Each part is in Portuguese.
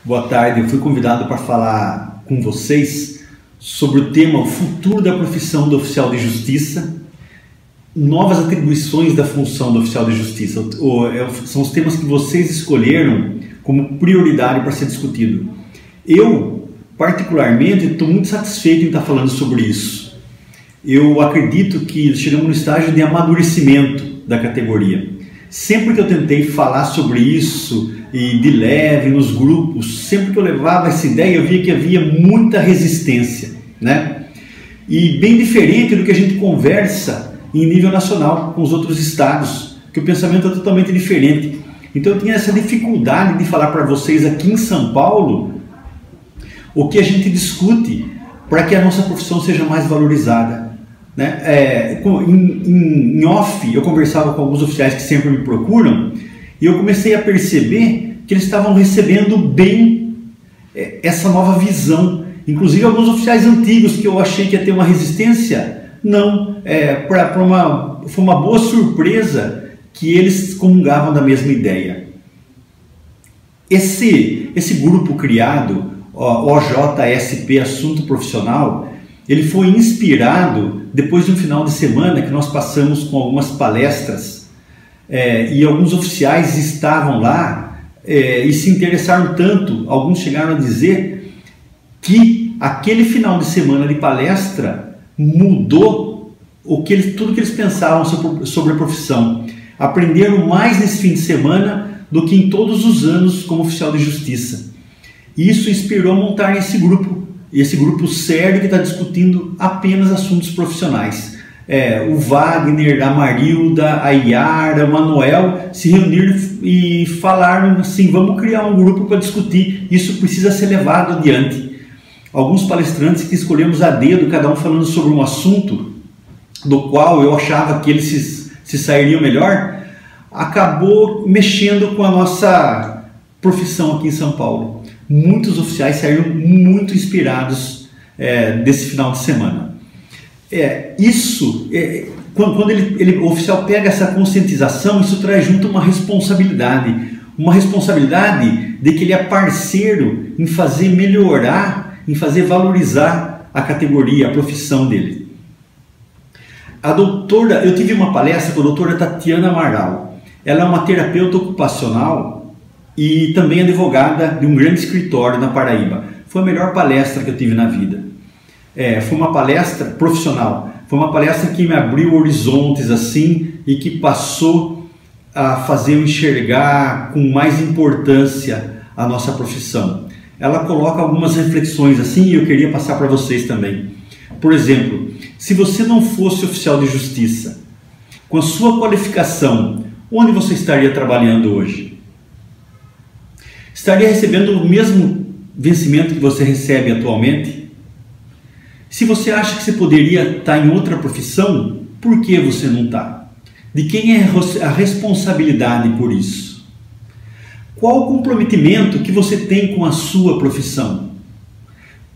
Boa tarde, eu fui convidado para falar com vocês sobre o tema o futuro da profissão do oficial de justiça, novas atribuições da função do oficial de justiça. São os temas que vocês escolheram como prioridade para ser discutido. Eu, particularmente, estou muito satisfeito em estar falando sobre isso. Eu acredito que chegamos no estágio de amadurecimento da categoria. Sempre que eu tentei falar sobre isso e de leve nos grupos, sempre que eu levava essa ideia, eu via que havia muita resistência, né? E bem diferente do que a gente conversa em nível nacional com os outros estados, que o pensamento é totalmente diferente. Então eu tinha essa dificuldade de falar para vocês aqui em São Paulo o que a gente discute para que a nossa profissão seja mais valorizada, né? Em off eu conversava com alguns oficiais que sempre me procuram e eu comecei a perceber que eles estavam recebendo bem essa nova visão. Inclusive alguns oficiais antigos que eu achei que ia ter uma resistência, não, foi uma boa surpresa que eles comungavam da mesma ideia. Esse grupo criado, OJSP Assunto Profissional, ele foi inspirado depois de um final de semana que nós passamos com algumas palestras e alguns oficiais estavam lá e se interessaram tanto, alguns chegaram a dizer que aquele final de semana de palestra mudou tudo que eles pensavam sobre a profissão. Aprenderam mais nesse fim de semana do que em todos os anos como oficial de justiça. Isso inspirou a montar esse grupo sério que está discutindo apenas assuntos profissionais. O Wagner, a Marilda, a Yara, o Manuel se reuniram e falaram assim: vamos criar um grupo para discutir, isso precisa ser levado adiante. Alguns palestrantes que escolhemos a dedo, cada um falando sobre um assunto do qual eu achava que eles se sairiam melhor, acabou mexendo com a nossa profissão aqui em São Paulo. Muitos oficiais saíram muito inspirados desse final de semana. Quando o oficial pega essa conscientização, isso traz junto uma responsabilidade de que ele é parceiro em fazer melhorar, em fazer valorizar a categoria, a profissão dele. Eu tive uma palestra com a doutora Tatiana Amaral. Ela é uma terapeuta ocupacional e também advogada de um grande escritório na Paraíba. Foi a melhor palestra que eu tive na vida. Foi uma palestra profissional, foi uma palestra que me abriu horizontes assim e que passou a fazer eu enxergar com mais importância a nossa profissão. Ela coloca algumas reflexões assim e eu queria passar para vocês também. Por exemplo, se você não fosse oficial de justiça, com a sua qualificação, onde você estaria trabalhando hoje? Estaria recebendo o mesmo vencimento que você recebe atualmente? Se você acha que você poderia estar em outra profissão, por que você não está? De quem é a responsabilidade por isso? Qual o comprometimento que você tem com a sua profissão?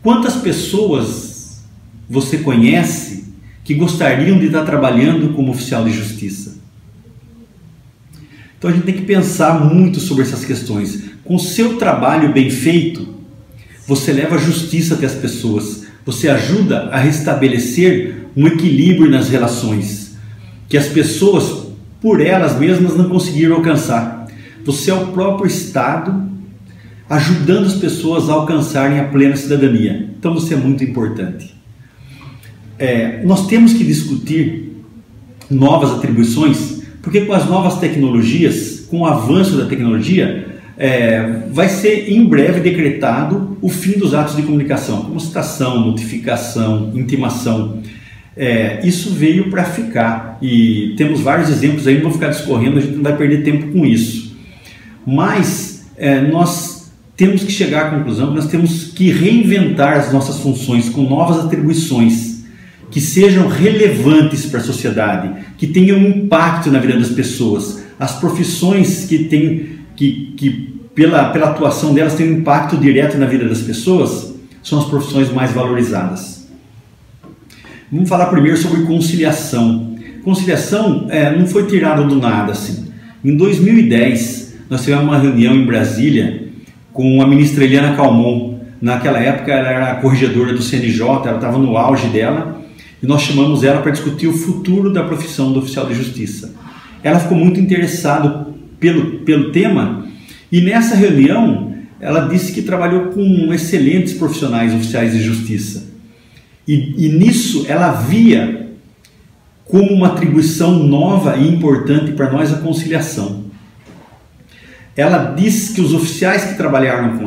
Quantas pessoas você conhece que gostariam de estar trabalhando como oficial de justiça? Então a gente tem que pensar muito sobre essas questões. Com o seu trabalho bem feito, você leva a justiça até as pessoas. Você ajuda a restabelecer um equilíbrio nas relações que as pessoas, por elas mesmas, não conseguiram alcançar. Você é o próprio Estado ajudando as pessoas a alcançarem a plena cidadania. Então você é muito importante. Nós temos que discutir novas atribuições, porque com as novas tecnologias, com o avanço da tecnologia, vai ser em breve decretado o fim dos atos de comunicação, como citação, notificação, intimação. Isso veio para ficar e temos vários exemplos aí, não vou ficar discorrendo, a gente não vai perder tempo com isso. Mas nós temos que chegar à conclusão que nós temos que reinventar as nossas funções com novas atribuições que sejam relevantes para a sociedade, que tenham impacto na vida das pessoas. As profissões que pela atuação delas têm um impacto direto na vida das pessoas são as profissões mais valorizadas. Vamos falar primeiro sobre conciliação. Conciliação não foi tirada do nada assim. Em 2010 nós tivemos uma reunião em Brasília com a ministra Eliana Calmon. Naquela época ela era corregedora do CNJ, ela estava no auge dela, e nós chamamos ela para discutir o futuro da profissão do oficial de justiça. Ela ficou muito interessada pelo tema, e nessa reunião ela disse que trabalhou com excelentes profissionais oficiais de justiça. E nisso ela via como uma atribuição nova e importante para nós a conciliação. Ela disse que os oficiais que trabalharam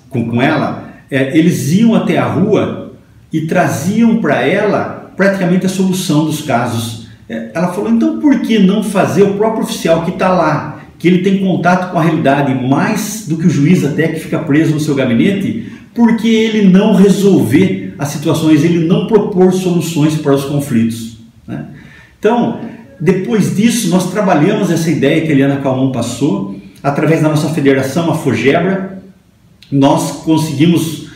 com ela, eles iam até a rua e traziam para ela praticamente a solução dos casos. Ela falou, então por que não fazer o próprio oficial que está lá, que ele tem contato com a realidade mais do que o juiz até que fica preso no seu gabinete, por que ele não resolver as situações, ele não propor soluções para os conflitos, né? Então, depois disso, nós trabalhamos essa ideia que a Eliana Calmon passou, através da nossa federação, a FOGEBRA, nós conseguimos,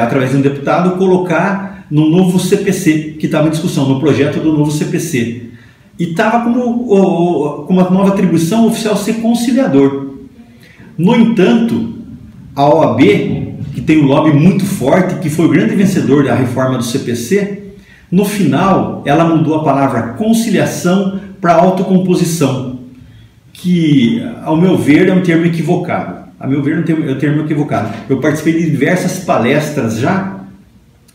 através de um deputado, colocar no novo CPC, que estava em discussão, no projeto do novo CPC. E estava como uma nova atribuição o oficial ser conciliador. No entanto, a OAB, que tem um lobby muito forte, que foi o grande vencedor da reforma do CPC, no final ela mudou a palavra conciliação para autocomposição, que, ao meu ver, é um termo equivocado. A meu ver, é um termo equivocado. Eu participei de diversas palestras já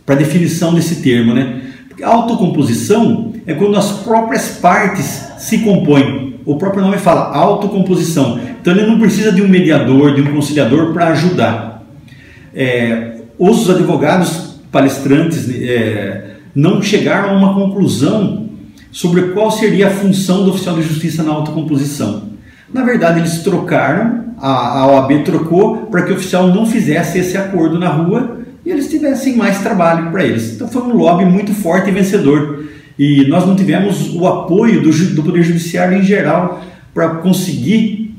para definição desse termo, né? Porque autocomposição é quando as próprias partes se compõem. O próprio nome fala autocomposição. Então ele não precisa de um mediador, de um conciliador para ajudar. Os advogados palestrantes não chegaram a uma conclusão sobre qual seria a função do oficial de justiça na autocomposição. Na verdade, eles trocaram, a OAB trocou para que o oficial não fizesse esse acordo na rua e eles tivessem mais trabalho para eles. Então foi um lobby muito forte e vencedor. E nós não tivemos o apoio do Poder Judiciário em geral para conseguir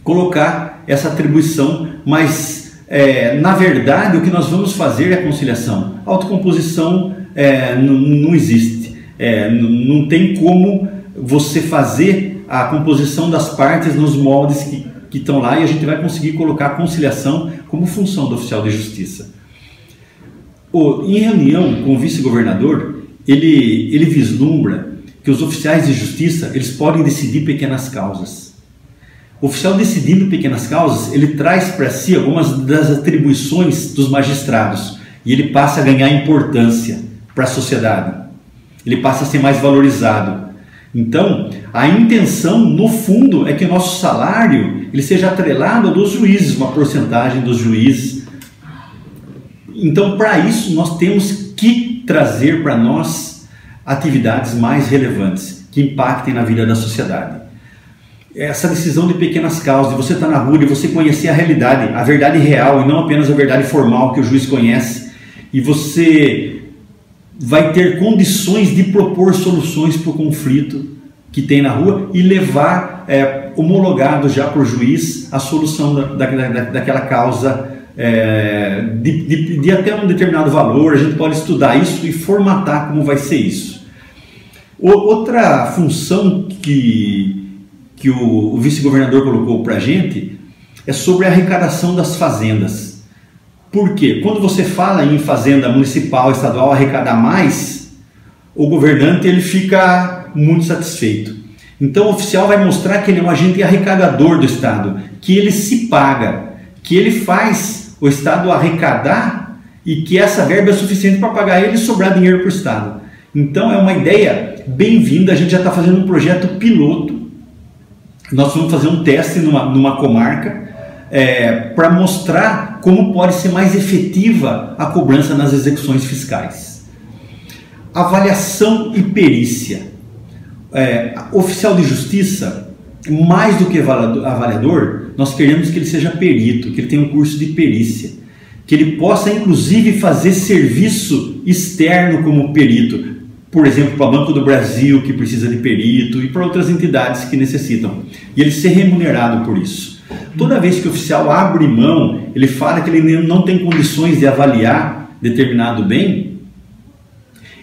colocar essa atribuição, mas na verdade o que nós vamos fazer é a conciliação. A autocomposição não existe. Não tem como você fazer a composição das partes nos moldes que estão lá, e a gente vai conseguir colocar a conciliação como função do oficial de justiça. Em reunião com o vice-governador, ele vislumbra que os oficiais de justiça eles podem decidir pequenas causas. O oficial decidindo pequenas causas, ele traz para si algumas das atribuições dos magistrados e ele passa a ganhar importância para a sociedade. Ele passa a ser mais valorizado. Então, a intenção, no fundo, é que o nosso salário ele seja atrelado ao dos juízes, uma porcentagem dos juízes. Então, para isso, nós temos que trazer para nós atividades mais relevantes, que impactem na vida da sociedade. Essa decisão de pequenas causas, de você estar na rua, de você conhecer a realidade, a verdade real, e não apenas a verdade formal que o juiz conhece, e você vai ter condições de propor soluções para o conflito que tem na rua e levar homologado já para o juiz a solução daquela causa de até um determinado valor. A gente pode estudar isso e formatar como vai ser isso. Outra função que o vice-governador colocou para a gente é sobre a arrecadação das fazendas. Por quê? Quando você fala em fazenda municipal, estadual, arrecadar mais, o governante ele fica muito satisfeito. Então o oficial vai mostrar que ele é um agente arrecadador do Estado, que ele se paga, que ele faz o Estado arrecadar e que essa verba é suficiente para pagar ele e sobrar dinheiro para o Estado. Então é uma ideia bem-vinda. A gente já está fazendo um projeto piloto. Nós vamos fazer um teste numa comarca para mostrar como pode ser mais efetiva a cobrança nas execuções fiscais. Avaliação e perícia. Oficial de justiça, mais do que avaliador, nós queremos que ele seja perito, que ele tenha um curso de perícia, que ele possa inclusive fazer serviço externo como perito, por exemplo, para o Banco do Brasil, que precisa de perito, e para outras entidades que necessitam, e ele ser remunerado por isso. Toda vez que o oficial abre mão, ele fala que ele não tem condições de avaliar determinado bem,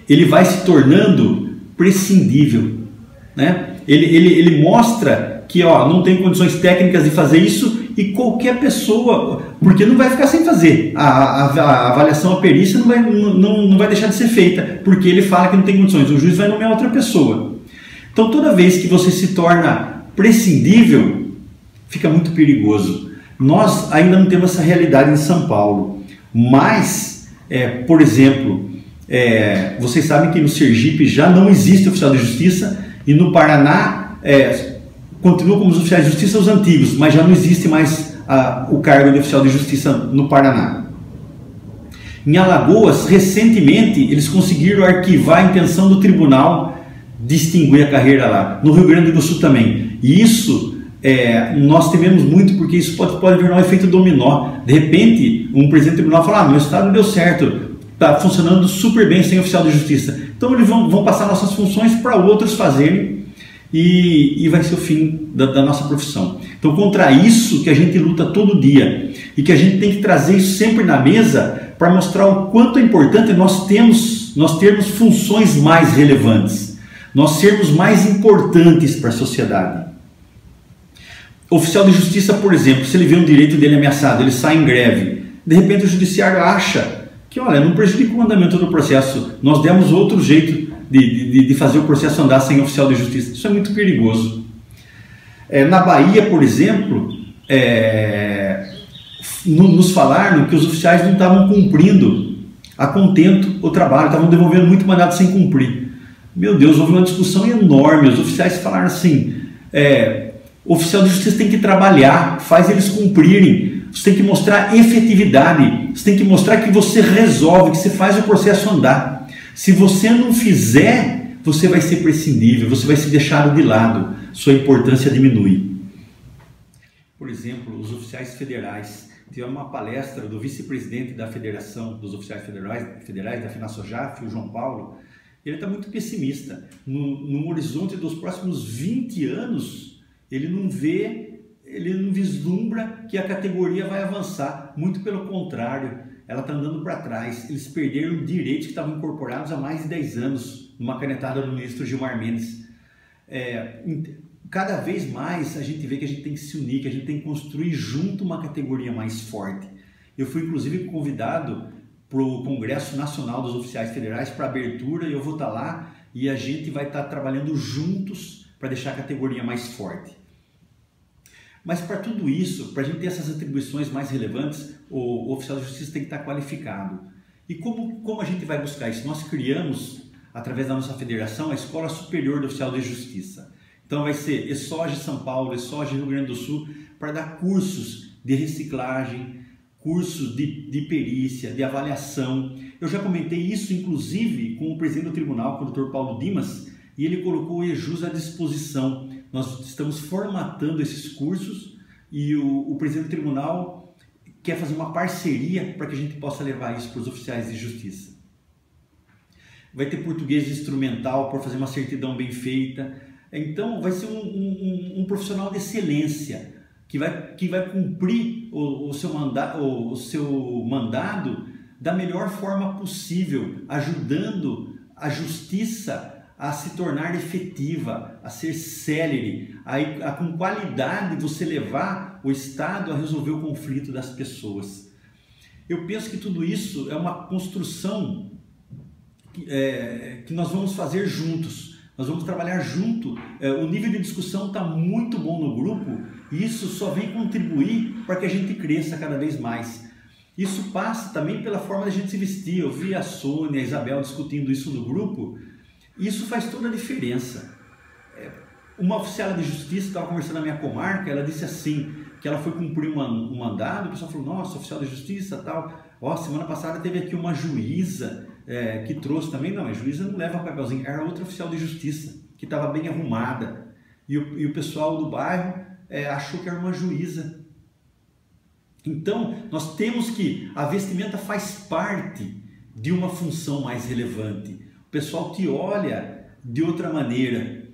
ele vai se tornando prescindível, né? Ele mostra que ó, não tem condições técnicas de fazer isso, e qualquer pessoa, porque não vai ficar sem fazer, a avaliação, a perícia não vai deixar de ser feita, porque ele fala que não tem condições, o juiz vai nomear outra pessoa. Então toda vez que você se torna prescindível, fica muito perigoso. Nós ainda não temos essa realidade em São Paulo, mas, por exemplo, vocês sabem que no Sergipe já não existe oficial de justiça, e no Paraná continuam como os oficiais de justiça os antigos, mas já não existe mais o cargo de oficial de justiça no Paraná. Em Alagoas, recentemente, eles conseguiram arquivar a intenção do tribunal de extinguir a carreira lá. No Rio Grande do Sul também. E isso nós tememos muito, porque isso pode virar um efeito dominó. De repente, um presidente do tribunal fala: meu estado não deu certo, está funcionando super bem sem oficial de justiça. Então eles vão passar nossas funções para outros fazerem, e vai ser o fim da nossa profissão. Então, contra isso que a gente luta todo dia, e que a gente tem que trazer isso sempre na mesa para mostrar o quanto é importante nós termos funções mais relevantes, nós sermos mais importantes para a sociedade. O oficial de justiça, por exemplo, se ele vê um direito dele ameaçado, ele sai em greve, de repente o judiciário acha que, olha, não prejudica o andamento do processo, nós demos outro jeito de fazer o processo andar sem oficial de justiça. Isso é muito perigoso. Na Bahia, por exemplo, nos falaram que os oficiais não estavam cumprindo a contento o trabalho, estavam devolvendo muito mandado sem cumprir. Meu Deus, houve uma discussão enorme, os oficiais falaram assim: o oficial de justiça tem que trabalhar, faz eles cumprirem, você tem que mostrar efetividade, você tem que mostrar que você resolve, que você faz o processo andar. Se você não fizer, você vai ser prescindível, você vai ser deixado de lado, sua importância diminui. Por exemplo, os oficiais federais. Tive uma palestra do vice-presidente da Federação dos Oficiais Federais da FENASOJAF, o João Paulo. Ele está muito pessimista. No horizonte dos próximos 20 anos, ele não vislumbra que a categoria vai avançar. Muito pelo contrário, ela está andando para trás. Eles perderam direitos que estavam incorporados há mais de 10 anos, numa canetada do ministro Gilmar Mendes. Cada vez mais a gente vê que a gente tem que se unir, que a gente tem que construir junto uma categoria mais forte. Eu fui inclusive convidado para o Congresso Nacional dos Oficiais Federais para abertura, e eu vou estar lá e a gente vai estar trabalhando juntos para deixar a categoria mais forte. Mas para tudo isso, para a gente ter essas atribuições mais relevantes, o oficial de justiça tem que estar qualificado. E como a gente vai buscar isso? Nós criamos, através da nossa federação, a Escola Superior do Oficial de Justiça. Então vai ser ESOG São Paulo, ESOG Rio Grande do Sul, para dar cursos de reciclagem, cursos de perícia, de avaliação. Eu já comentei isso, inclusive, com o presidente do tribunal, com o Dr. Paulo Dimas, e ele colocou o EJUS à disposição. Nós estamos formatando esses cursos e o presidente do tribunal quer fazer uma parceria para que a gente possa levar isso para os oficiais de justiça. Vai ter português instrumental para fazer uma certidão bem feita. Então vai ser um profissional de excelência que vai cumprir o seu mandado da melhor forma possível, ajudando a justiça a se tornar efetiva, a ser célere, a com qualidade você levar o Estado a resolver o conflito das pessoas. Eu penso que tudo isso é uma construção que nós vamos fazer juntos. Nós vamos trabalhar junto. O nível de discussão está muito bom no grupo e isso só vem contribuir para que a gente cresça cada vez mais. Isso passa também pela forma da gente se vestir. Eu vi a Sônia, a Isabel discutindo isso no grupo. Isso faz toda a diferença. Uma oficial de justiça estava conversando na minha comarca, ela disse assim, que ela foi cumprir um mandado, o pessoal falou: nossa, oficial de justiça tal. Ó, semana passada teve aqui uma juíza que trouxe também. Não, a juíza não leva papelzinho, era outra oficial de justiça, que estava bem arrumada. E o pessoal do bairro achou que era uma juíza. Então, nós temos que, a vestimenta faz parte de uma função mais relevante. O pessoal te olha de outra maneira.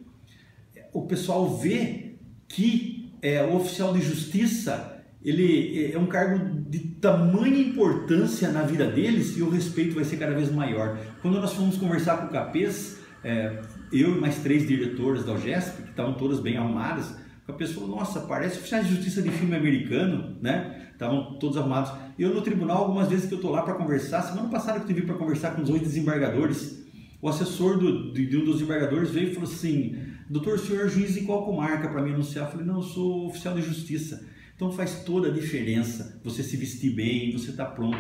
O pessoal vê que o oficial de justiça, ele é um cargo de tamanha importância na vida deles e o respeito vai ser cada vez maior. Quando nós fomos conversar com o CAPES, eu e mais 3 diretoras da UGESP, que estavam todas bem arrumadas, A pessoa falou, nossa, parece oficiais de justiça de filme americano, né? Estavam todos arrumados. Eu no tribunal, algumas vezes que eu estou lá para conversar, semana passada que eu tive para conversar com os 8 desembargadores, o assessor de um dos desembargadores veio e falou assim, doutor, o senhor é juiz de qual comarca para me anunciar? Eu falei, não, eu sou oficial de justiça. Então faz toda a diferença você se vestir bem, você está pronto.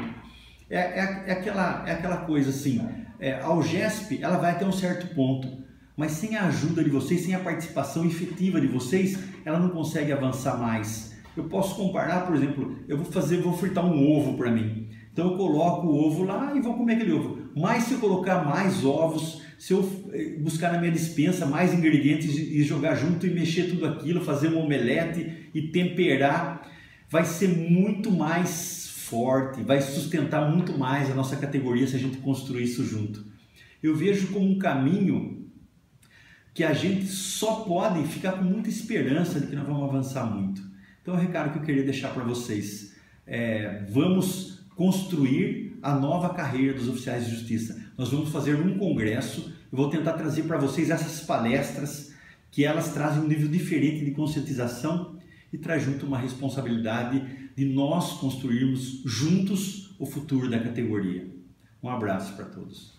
É aquela coisa assim, a UGESP ela vai até um certo ponto, mas sem a ajuda de vocês, sem a participação efetiva de vocês, ela não consegue avançar mais. Eu posso comparar, por exemplo, eu vou fritar um ovo para mim. Então eu coloco o ovo lá e vou comer aquele ovo. Mas se eu colocar mais ovos, se eu buscar na minha despensa mais ingredientes e jogar junto e mexer tudo aquilo, fazer um omelete e temperar, vai ser muito mais forte, vai sustentar muito mais a nossa categoria se a gente construir isso junto. Eu vejo como um caminho que a gente só pode ficar com muita esperança de que nós vamos avançar muito. Então é o recado que eu queria deixar para vocês. Vamos construir a nova carreira dos oficiais de justiça. Nós vamos fazer um congresso, eu vou tentar trazer para vocês essas palestras, que elas trazem um nível diferente de conscientização e traz junto uma responsabilidade de nós construirmos juntos o futuro da categoria. Um abraço para todos.